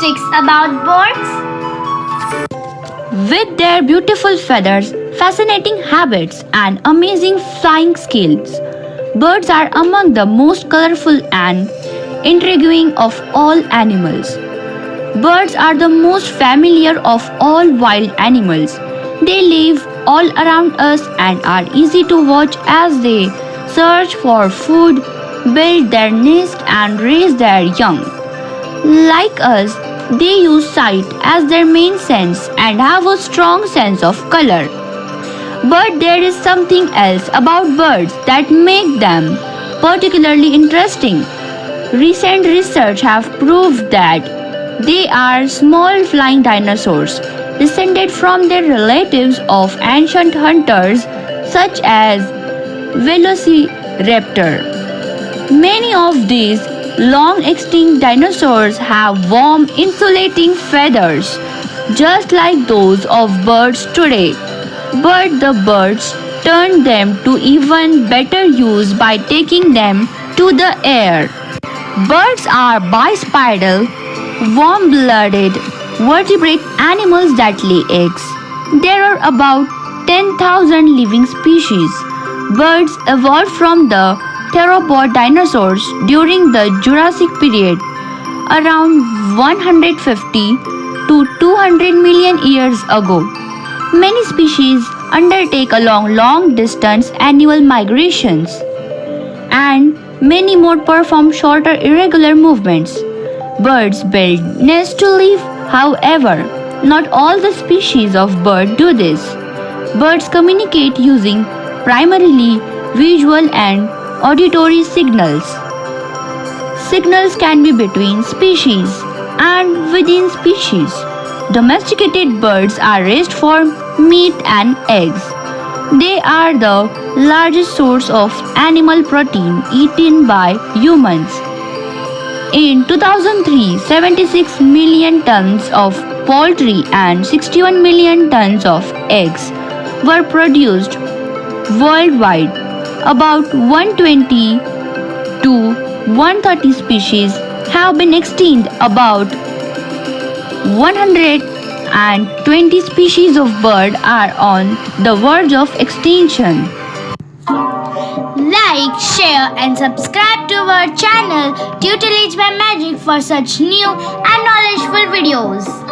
statistics about birds? With their beautiful feathers, fascinating habits, and amazing flying skills, birds are among the most colorful and intriguing of all animals. Birds are the most familiar of all wild animals. They live all around us and are easy to watch as they search for food, build their nest, and raise their young. Like us, they use sight as their main sense and have a strong sense of color. But there is something else about birds that make them particularly interesting. Recent research have proved that they are small flying dinosaurs descended from their relatives of ancient hunters such as Velociraptor. Many of these long extinct dinosaurs have warm insulating feathers just like those of birds today. But the birds turned them to even better use by taking them to the air. Birds are bipedal, warm-blooded vertebrate animals that lay eggs. There are about 10,000 living species. Birds evolved from the theropod dinosaurs during the Jurassic period, around 150 to 200 million years ago. Many species undertake long distance annual migrations, and many more perform shorter irregular movements. Birds build nests to live, however, not all the species of bird do this. Birds communicate using primarily visual and auditory signals. Signals can be between species and within species. Domesticated birds are raised for meat and eggs. They are the largest source of animal protein eaten by humans. In 2003, 76 million tons of poultry and 61 million tons of eggs were produced worldwide. About 120 to 130 species have been extinct. About 120 species of bird are on the verge of extinction. Like, share and subscribe to our channel Tutelage by Magic for such new and knowledgeable videos.